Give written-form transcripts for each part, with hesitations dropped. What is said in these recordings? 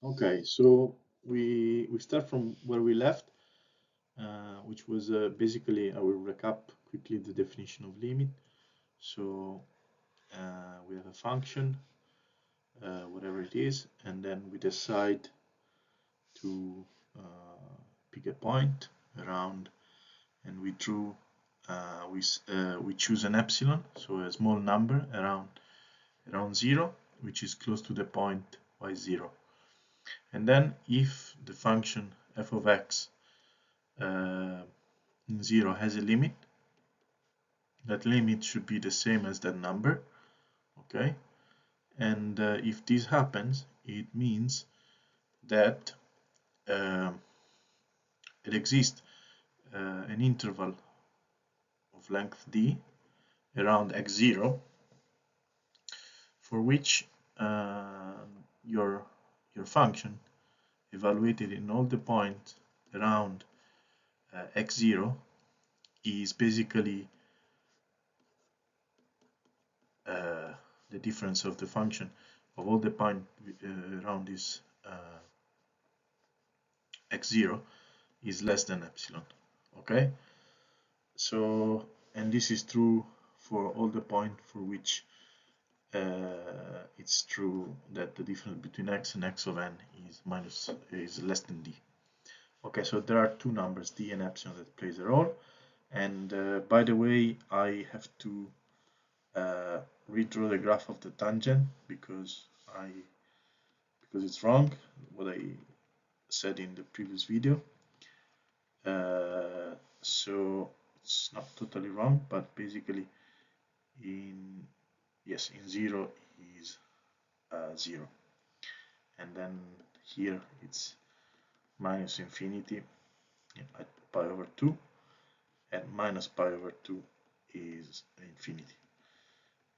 Okay, so we start from where we left, which was basically, I will recap quickly the definition of limit. So we have a function, whatever it is, and then we decide to pick a point around, and we drew, we choose an epsilon, so a small number around 0, which is close to the point y0. And then if the function f of x in 0 has a limit, that limit should be the same as that number, okay? And if this happens, it means that it exists an interval of length d around x0 for which your function evaluated in all the points around x0 is basically the difference of the function of all the points around this x0 is less than epsilon. Okay, so, and this is true for all the points for which it's true that the difference between x and x of n is less than d. Okay, so there are two numbers, d and epsilon, that plays a role. And by the way, I have to redraw the graph of the tangent because it's wrong what I said in the previous video. So it's not totally wrong, but basically in 0 is 0, and then here it's minus infinity at pi over 2, and minus pi over 2 is infinity.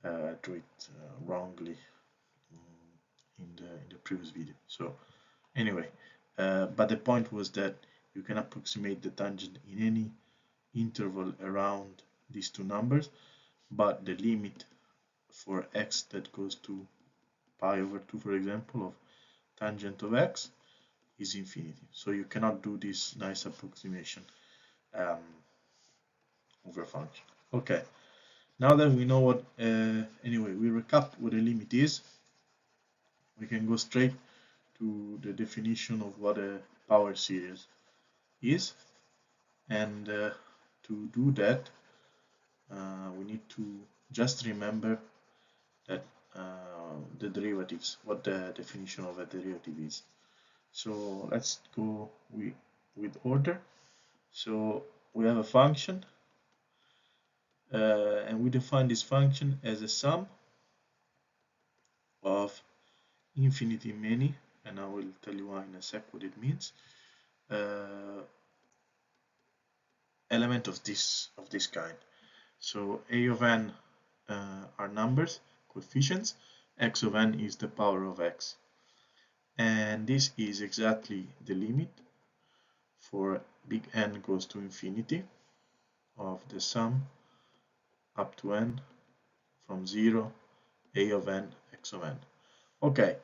I drew it wrongly in the previous video. So anyway, but the point was that you can approximate the tangent in any interval around these two numbers, but the limit for x that goes to pi over 2, for example, of tangent of x is infinity. So you cannot do this nice approximation over function. Okay, now that we know what, anyway, we recap what a limit is, we can go straight to the definition of what a power series is. And to do that, we need to just remember that the derivatives, what the definition of a derivative is. So let's go with order. So we have a function, and we define this function as a sum of infinity many, and I will tell you why in a sec what it means, element of this kind. So a of n are numbers, coefficients, x of n is the power of x, and this is exactly the limit for big N goes to infinity of the sum up to n from 0 a of n x of n. Okay,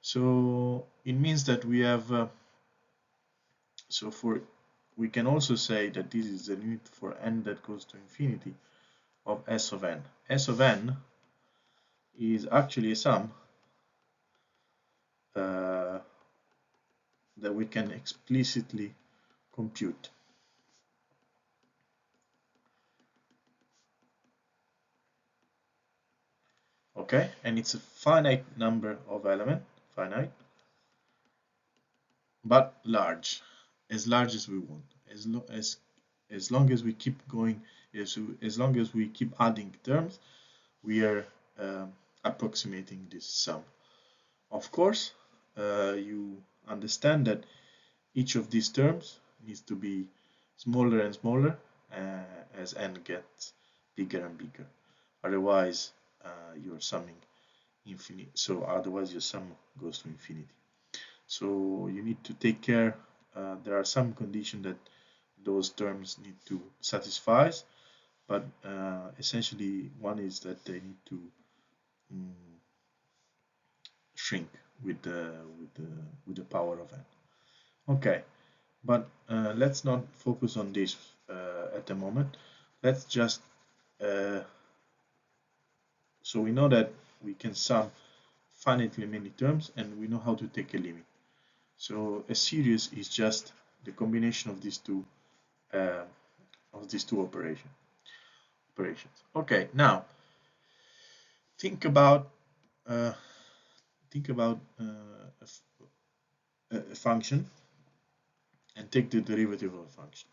so it means that we have we can also say that this is the limit for n that goes to infinity of s of n. S of n is actually a sum that we can explicitly compute. Okay, and it's a finite number of elements, finite, but large as we want, as long as we keep going, as long as we keep adding terms, we are approximating this sum. Of course, you understand that each of these terms needs to be smaller and smaller as n gets bigger and bigger. Otherwise, you're summing infinity. So otherwise, your sum goes to infinity. So you need to take care. There are some conditions that those terms need to satisfy, but essentially one is that they need to shrink. with the power of n. Okay, but let's not focus on this at the moment. Let's just so we know that we can sum finitely many terms, and we know how to take a limit. So a series is just the combination of these two operations. Okay, now think about a function and take the derivative of a function.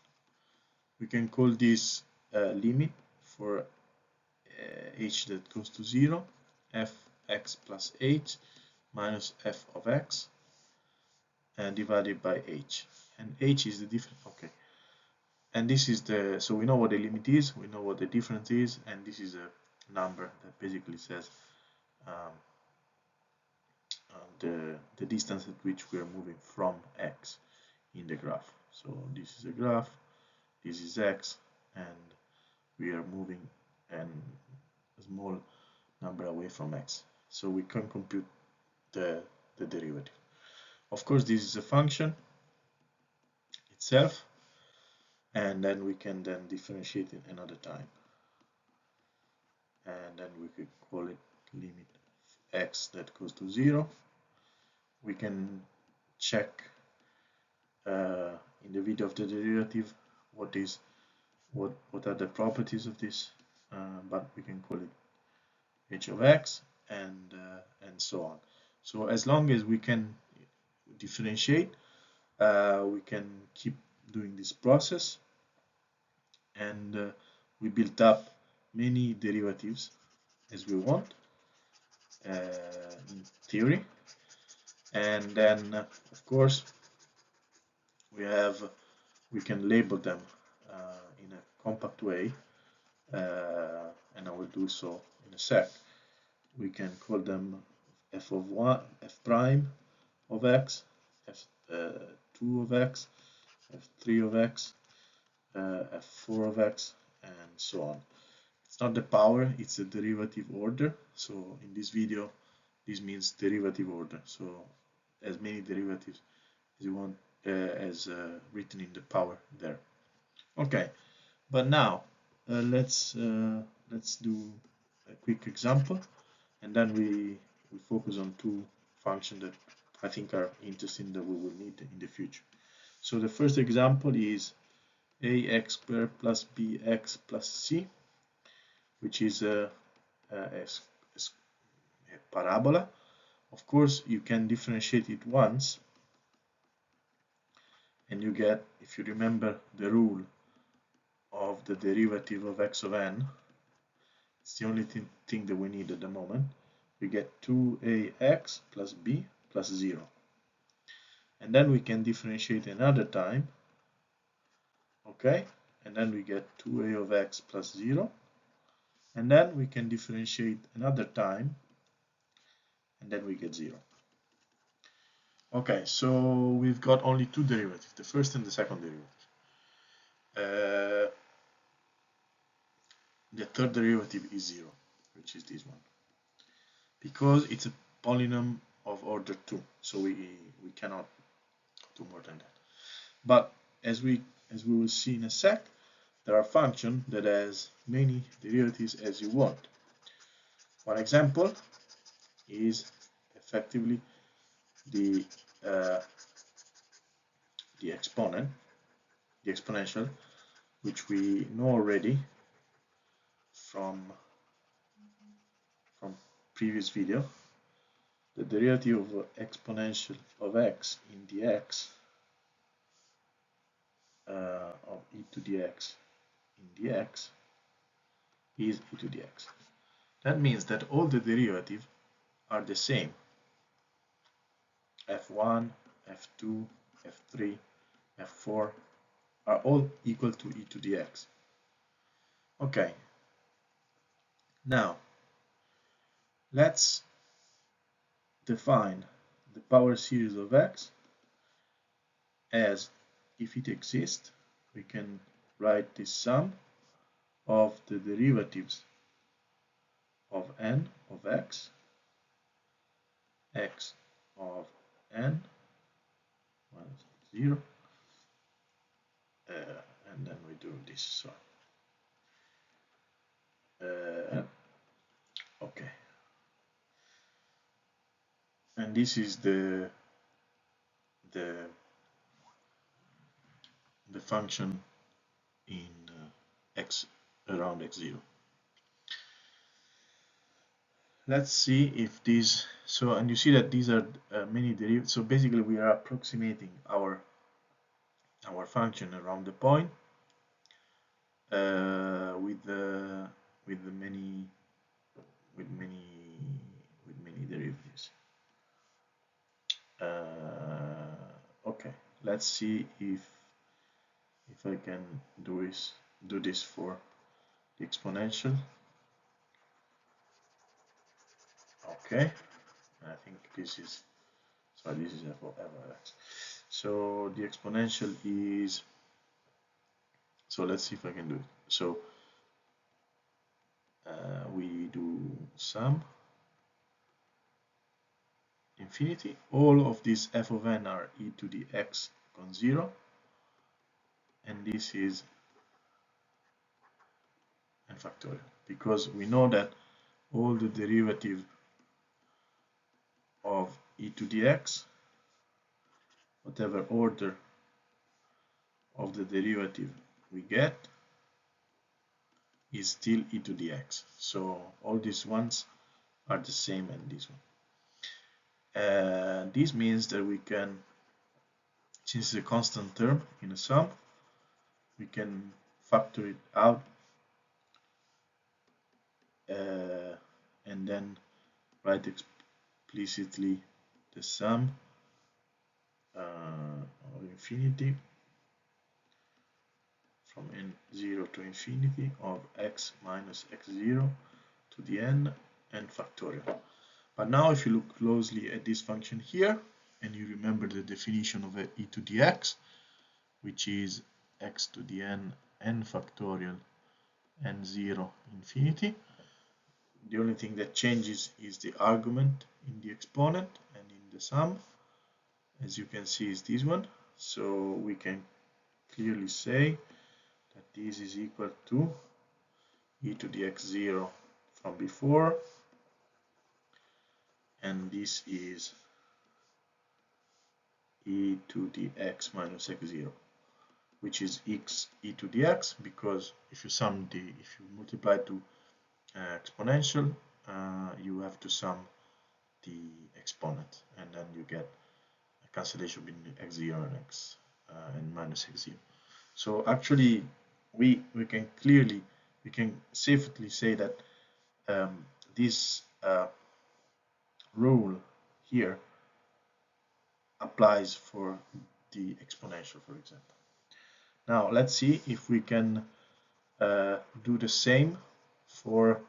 We can call this limit for h that goes to 0, fx plus h minus f of x divided by h, and h is the difference. Okay, and this is the, so we know what the limit is, we know what the difference is, and this is a number that basically says the distance at which we are moving from x in the graph. So this is a graph, this is x, and we are moving a small number away from x. So we can compute the derivative. Of course, this is a function itself, and then we can then differentiate it another time. And then we could call it limit x that goes to 0. We can check in the video of the derivative what are the properties of this, but we can call it h of x and so on. So as long as we can differentiate, we can keep doing this process, and we built up many derivatives as we want in theory, and then of course we can label them in a compact way, and I will do so in a sec. We can call them f of 1, f prime of x, f2 of x, f3 of x, f4 of x, and so on. It's not the power, it's the derivative order. So in this video, this means derivative order. So as many derivatives as you want, as written in the power there. Okay, but now let's do a quick example, and then we focus on two functions that I think are interesting that we will need in the future. So the first example is ax squared plus bx plus c, which is a parabola. Of course, you can differentiate it once, and you get, if you remember the rule of the derivative of x of n, it's the only thing that we need at the moment. We get 2ax plus b plus 0. And then we can differentiate another time, okay? And then we get 2a of x plus 0. And then we can differentiate another time, and then we get 0. Okay, so we've got only two derivatives, the first and the second derivative. The third derivative is 0, which is this one, because it's a polynomial of order 2, so we cannot do more than that. But as we will see in a sec, there are functions that has many derivatives as you want. One example is effectively the exponential, which we know already from previous video. The derivative of exponential of x in dx of e to the x in dx is e to the x. That means that all the derivatives are the same. f1, f2, f3, f4 are all equal to e to the x. Okay, now let's define the power series of x as, if it exists, we can write this sum of the derivatives of n of x of n minus 0, and then we do this. So okay, and this is the function in x around x0. Let's see if these, so, and you see that these are many derivatives. So basically we are approximating our function around the point with many derivatives. Okay, let's see if I can do this for the exponential. Okay, I think this is, so this is f of x. So the exponential is, so let's see if I can do it. So we do sum infinity. All of these f of n are e to the x con 0, and this is n factorial, because we know that all the derivative of e to the x, whatever order of the derivative we get, is still e to the x. So all these ones are the same and this one. This means that we can, since it's a constant term in a sum, we can factor it out and then write explicitly the sum of infinity from n0 to infinity of x minus x0 to the n factorial. But now if you look closely at this function here, and you remember the definition of e to the x, which is x to the n factorial n0 infinity, the only thing that changes is the argument in the exponent, and in the sum, as you can see, is this one. So we can clearly say that this is equal to e to the x0 from before, and this is e to the x minus x0, which is x e to the x, because if you multiply to exponential, you have to sum the exponent, and then you get a cancellation between x0 and x and minus x0. So actually we can safely say that this rule here applies for the exponential, for example. Now let's see if we can do the same for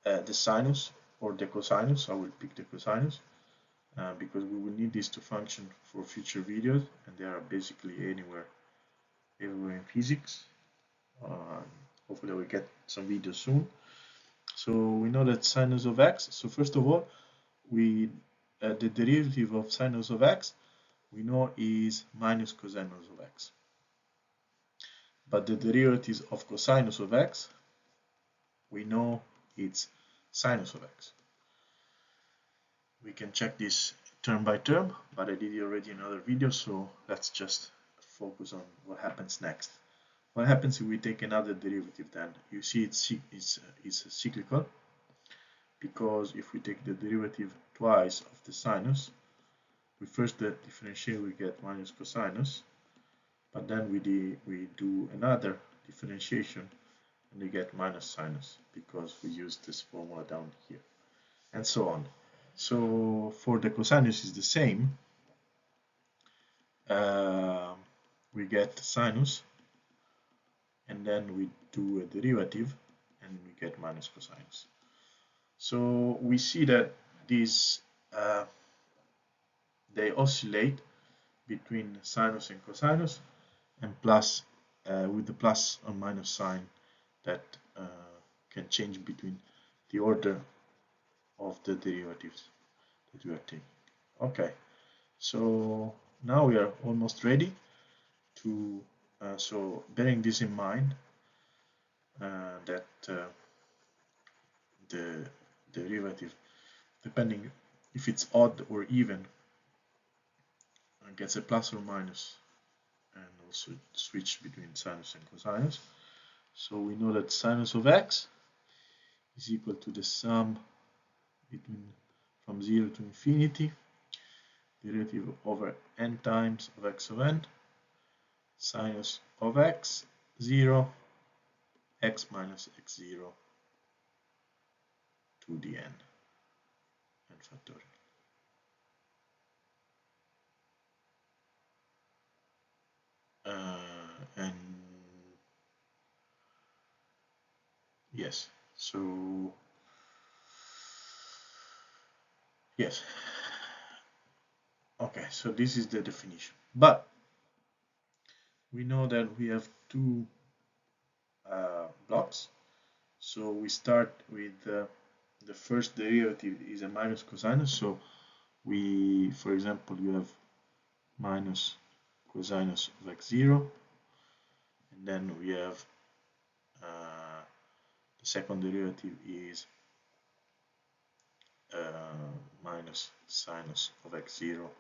the sinus or the cosinus. I will pick the cosinus because we will need this to function for future videos, and they are basically everywhere in physics. Hopefully we get some videos soon. So we know that sinus of x. So first of all, the derivative of sinus of x we know is minus cosinus of x. But the derivatives of cosinus of x, we know it's sinus of x. We can check this term by term, but I did it already in another video, so let's just focus on what happens next. What happens if we take another derivative then? You see it's cyclical, because if we take the derivative twice of the sinus, we first differentiate, we get minus cosinus, but then we do another differentiation and we get minus sinus, because we use this formula down here, and so on. So for the cosinus is the same. We get sinus, and then we do a derivative and we get minus cosinus. So we see that these they oscillate between sinus and cosinus, and plus with the plus or minus sign that can change between the order of the derivatives that we are taking. Okay, so now we are almost ready to, so bearing this in mind, that the derivative, depending if it's odd or even, gets a plus or minus, and also switch between sinus and cosinus. So we know that sinus of x is equal to the sum between from 0 to infinity, derivative over n times of x of n, sinus of x, 0, x minus x0 to the n factorial. And yes, so yes, okay, so this is the definition, but we know that we have two blocks. So we start with the first derivative is a minus cosinus, so we, for example, you have minus cosinus of x0, and then we have the second derivative is minus sinus of x0,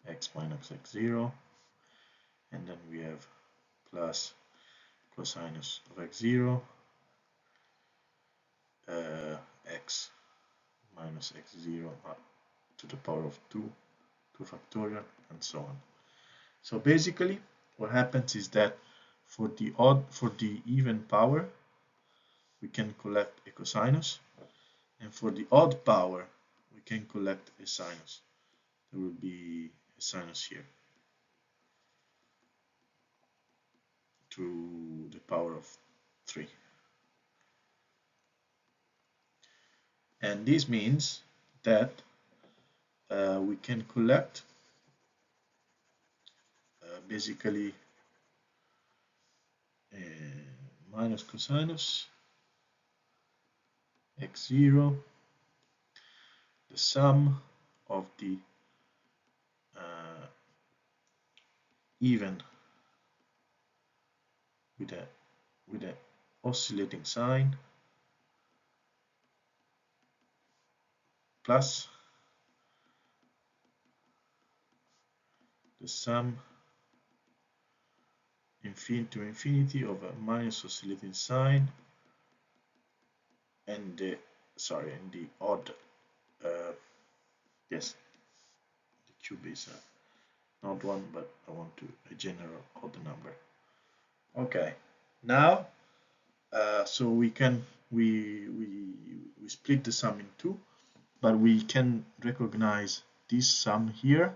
x minus x0, and then we have plus cosinus of x0, x minus x0 to the power of 2 factorial, and so on. So basically what happens is that for the even power we can collect a cosinus, and for the odd power we can collect a sinus. There will be a sinus here to the power of 3. And this means that we can collect basically minus cosinus x0, the sum of the even with a oscillating sign plus the sum infinity to infinity of a minus oscillating sign and the odd, yes, the cube is not 1, but I want a general odd number. Okay, now so we split the sum in two, but we can recognize this sum here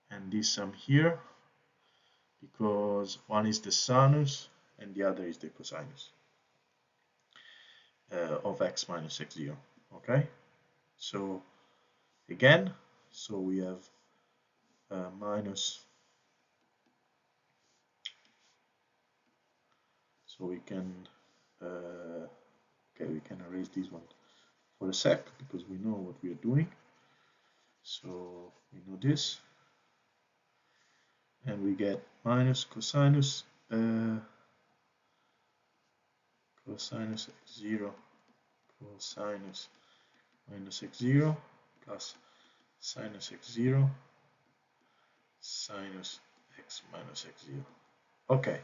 and this sum here because one is the sinus and the other is the cosinus of x minus x0. Okay, so again, so we have minus, so we can okay, we can erase this one for a sec because we know what we are doing. So we know this, and we get minus cosinus cosinus x0 cosinus minus x0 plus sinus x0 sinus x minus x0. Okay,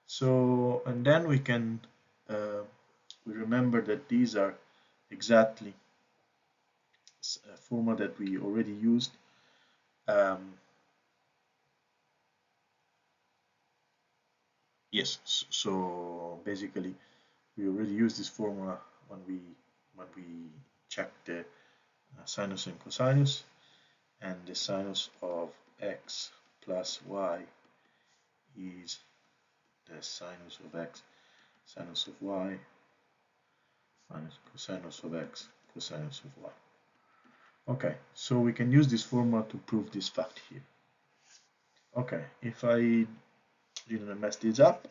so and then we can we remember that these are exactly a formula that we already used yes, so basically we already used this formula when we checked the sinus and cosinus, and the sinus of x plus y is the sinus of x sinus of y minus cosinus of x cosinus of y. Okay, so we can use this formula to prove this fact here. Okay, if I didn't mess this up,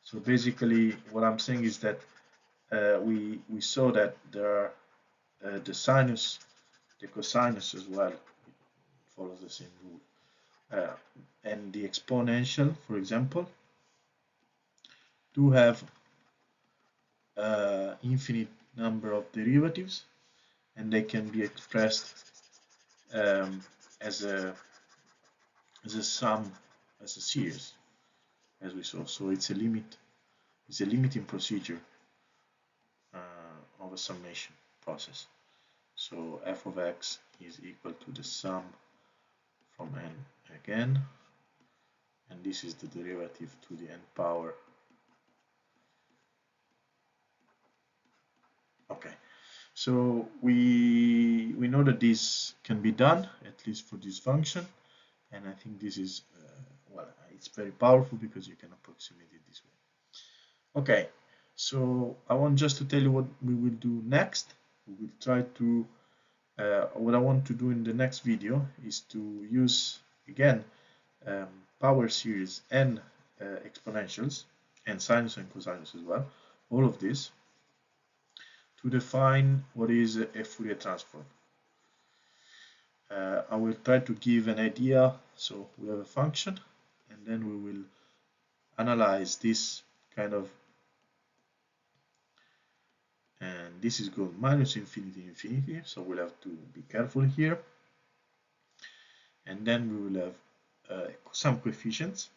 so basically what I'm saying is that we saw that there are the sinus, the cosinus as well, it follows the same rule. And the exponential, for example, do have infinite number of derivatives, and they can be expressed um, as a sum, as a series, as we saw. So it's a limiting procedure of a summation process. So f of x is equal to the sum from n again, and this is the derivative to the n power. Okay, so we know that this can be done, at least for this function, and I think this is well, it's very powerful because you can approximate it this way. Okay, so I want just to tell you what we will do next. We will try to what I want to do in the next video is to use again power series and exponentials and sinus and cosinus as well, all of this, to define what is a Fourier transform. I will try to give an idea. So we have a function, and then we will analyze this kind of, and this is called minus infinity infinity, so we'll have to be careful here. And then we will have some coefficients,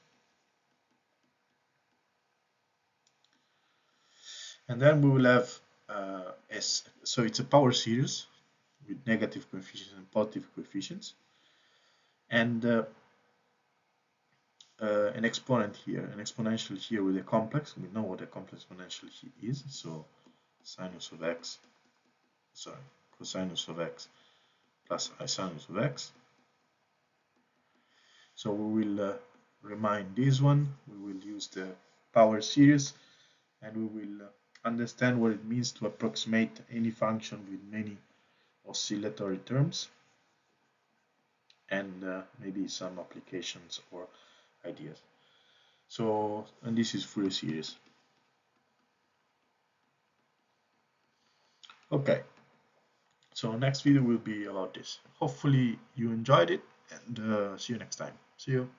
and then we will have so it's a power series with negative coefficients and positive coefficients, and an exponent here, an exponential here with a complex. We know what a complex exponential is, so sinus of x, sorry, cosinus of x plus I sinus of x. So we will remind this one, we will use the power series, and we will understand what it means to approximate any function with many oscillatory terms, and maybe some applications or ideas. So, and this is Fourier series. Okay, so next video will be about this. Hopefully you enjoyed it, and see you next time. See you.